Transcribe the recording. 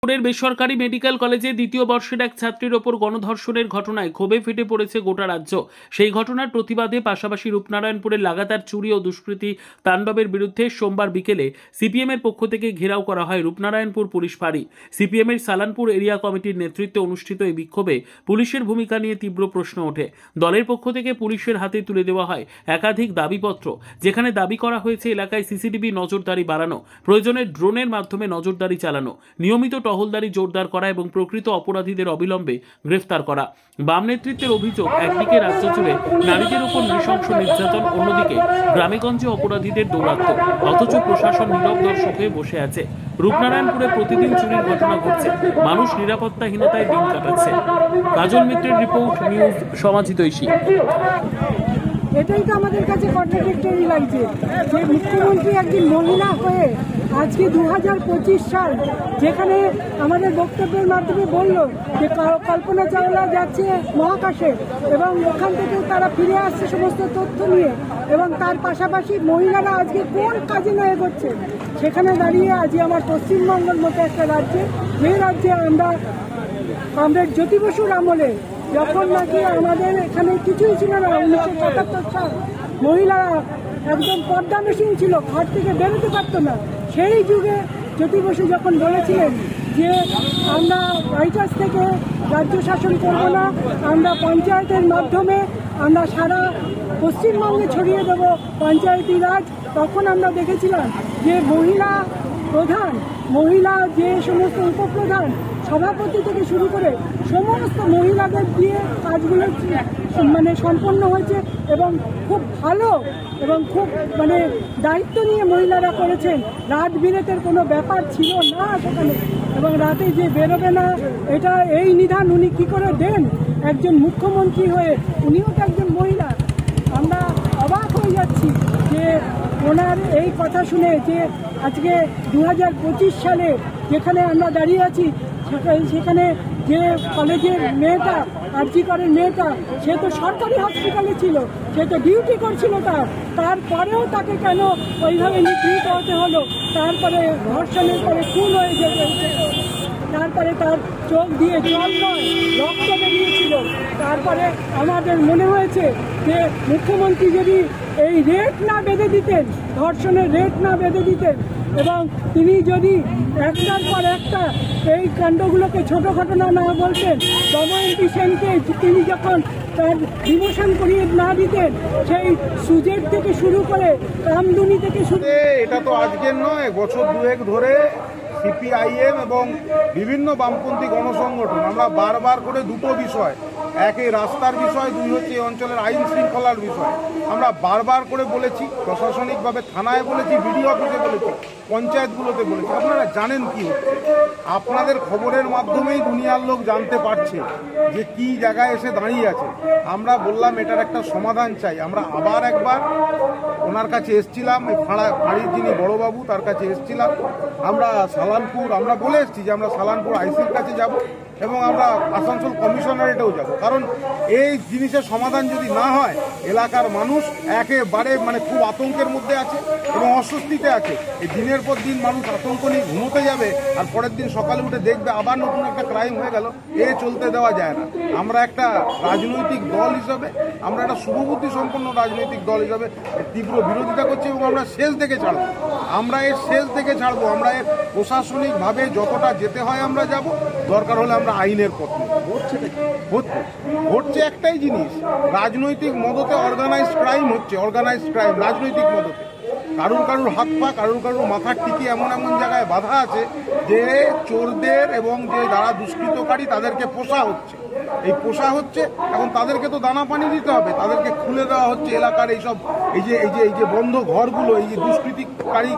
বেসরকারি মেডিকেল কলেজে দ্বিতীয় বর্ষের এক ছাত্রীর ওপর গণধর্ষণের ঘটনায় ক্ষোভে ফেটে পড়েছে গোটা রাজ্য। সেই ঘটনার প্রতিবাদে পাশাপাশি রূপনারায়ণপুরের লাগাতার চুরি ও দুষ্কৃতী তাণ্ডবের বিরুদ্ধে সোমবার বিকেলে সিপিএমের পক্ষ থেকে ঘেরাও করা হয় রূপনারায়ণপুর পুলিশ ফাঁড়ি। সিপিএমের সালানপুর এরিয়া কমিটির নেতৃত্বে অনুষ্ঠিত এই বিক্ষোভে পুলিশের ভূমিকা নিয়ে তীব্র প্রশ্ন ওঠে। দলের পক্ষ থেকে পুলিশের হাতে তুলে দেওয়া হয় একাধিক দাবিপত্র, যেখানে দাবি করা হয়েছে এলাকায় সিসিটিভি নজরদারি বাড়ানো, প্রয়োজনে ড্রোনের মাধ্যমে নজরদারি চালানো, নিয়মিত টহলদারি জোরদার করা এবং প্রকৃত অপরাধীদের অবিলম্বে গ্রেফতার করা। বাম নেতৃত্বের অভিযোগ, একদিকে রাজ্য জুড়ে নারীদের উপর নৃশংস নির্যাতন, অন্যদিকে গ্রামেগঞ্জে অপরাধীদের দৌরাত্ম্য, অথচ প্রশাসন নীরব দর্শক হয়ে বসে আছে। রূপনারায়ণপুরে প্রতিদিন চুরির ঘটনা ঘটছে, মানুষ নিরাপত্তাহীনতায় দিন কাটাচ্ছে। কাজল মিত্রের রিপোর্ট, নিউজ সমাজহিতৈষী। এটাই তো আমাদের কাছে কন্ট্রাডিক্টরি লাগছে যে মুখ্যমন্ত্রী একজন মহিলা হয়ে আজকে 2025 সাল, যেখানে আমাদের বক্তব্যের মাধ্যমে বলল যে কল্পনা চাওলা যাচ্ছে মহাকাশে এবং ওখান থেকে তারা ফিরে আসছে সমস্ত তথ্য নিয়ে, এবং তার পাশাপাশি মহিলারা আজকে কোন কাজে না এগোচ্ছে, সেখানে দাঁড়িয়ে আজকে আমার পশ্চিমবঙ্গের মতো একটা রাজ্যে, যে রাজ্যে আমরা জ্যোতি বসুর আমলে যখন নাকি আমাদের এখানে কিছুই ছিল না, 1977 সাল মহিলারা একদম পর্দানসীন ছিল, ঘর থেকে বেরোতে পারতো না, সেই যুগে জ্যোতি বসু যখন বলেছিলেন যে আমরা হোয়াইট হাউস থেকে রাজ্য শাসন করব না, আমরা পঞ্চায়েতের মাধ্যমে আমরা সারা পশ্চিমবঙ্গে ছড়িয়ে দেব পঞ্চায়েতি রাজ, তখন আমরা দেখেছিলাম যে মহিলা প্রধান, মহিলা যে সমস্ত উপপ্রধান, সভাপতি থেকে শুরু করে সমস্ত মহিলাদের দিয়ে কাজগুলো সম্পন্ন হয়েছে এবং খুব ভালো এবং খুব দায়িত্ব নিয়ে মহিলারা করেছেন। রাত বিরেতের কোনো ব্যাপার ছিল না সেখানে, এবং রাতে যে বেরোবে না এটা এই নিধান উনি কী করে দেন একজন মুখ্যমন্ত্রী হয়ে? উনিও তো একজন মহিলা। আমরা অবাক হয়ে যাচ্ছি যে ওনার এই কথা শুনে যে আজকে 2025 সালে যেখানে আমরা দাঁড়িয়ে আছি, সেখানে যে কলেজের মেয়েটা, আরজি করের মেয়েটা, সে তো সরকারি হসপিটালে ছিল, সে তো ডিউটি করছিল, তারপরেও তাকে কেন ওইভাবে নিগৃহীত হতে হলো? তারপরে ধর্ষণের পরে খুন হয়ে যেতে, তারপরে তার চোখ দিয়ে জল নয় রক্ত বেরিয়েছিল। তারপরে আমাদের মনে হয়েছে যে মুখ্যমন্ত্রী যদি এই রেট না বেঁধে দিতেন, ধর্ষণের রেট না বেঁধে দিতেন, এবং তিনি যদি একটার পর একটা এই কাণ্ডগুলোকে ছোট ঘটনা না বলতেন, দময়ন্তী সেনকে তিনি যখন তার ডিমোশন করিয়ে না দিতেন, সেই সুজেট থেকে শুরু করে কামদুনি থেকে শুরু, এটা তো আজকের নয়, বছর দুয়েক ধরে সিপিআইএম এবং বিভিন্ন বামপন্থী গণসংগঠন আমরা বারবার করে দুটো বিষয়, এক এই রাস্তার বিষয়, দুই হচ্ছে এই অঞ্চলের আইন শৃঙ্খলার বিষয়, আমরা বারবার করে বলেছি, প্রশাসনিকভাবে থানায় বলেছি, বিডিও অফিসে বলেছি, পঞ্চায়েতগুলোতে বলেছি। আপনারা জানেন কি হচ্ছে, আপনাদের খবরের মাধ্যমেই দুনিয়ার লোক জানতে পারছে যে কি জায়গায় এসে দাঁড়িয়ে আছে। আমরা বললাম এটার একটা সমাধান চাই। আমরা আবার একবার ওনার কাছে এসছিলাম, এই ফাঁড়ির যিনি বড়বাবু তার কাছে এসছিলাম। আমরা আমরা বলে এসছি যে আমরা সালানপুর আইসির কাছে যাব এবং আমরা আসানসোল কমিশনারেটেও যাব, কারণ এই জিনিসের সমাধান যদি না হয় এলাকার মানুষ একেবারে খুব আতঙ্কের মধ্যে আছে এবং অস্বস্তিতে আছে। এই দিনের পর দিন মানুষ আতঙ্ক নিয়ে ঘুমোতে যাবে, আর পরের দিন সকালে উঠে দেখবে আবার নতুন একটা ক্রাইম হয়ে গেল। চলতে দেওয়া যায় না। আমরা একটা রাজনৈতিক দল হিসাবে, আমরা একটা শুভবুদ্ধি সম্পন্ন রাজনৈতিক দল হিসাবে তীব্র বিরোধিতা করছি এবং আমরা শেষ থেকে ছাড়বো। আমরা এর শেষ থেকে ছাড়বো। আমরা এর প্রশাসনিকভাবে যতটা যেতে হয় আমরা যাব, দরকার হলে আমরা আইনের পথে। হচ্ছে একটাই জিনিস, রাজনৈতিক মদতে অর্গানাইজড ক্রাইম হচ্ছে, অর্গানাইজড ক্রাইম রাজনৈতিক মদতে। কারুর হাত পা, কারুর মাথার টিকি এমন জায়গায় বাধা আছে যে চোরদের এবং যে যারা দুষ্কৃতকারী তাদেরকে পোষা হচ্ছে। এই পোষা হচ্ছে, এখন তাদেরকে তো দানা পানি দিতে হবে, তাদেরকে খুলে দেওয়া হচ্ছে এলাকার এই যে বন্ধ ঘরগুলো, এই যে দুষ্কৃতিকারী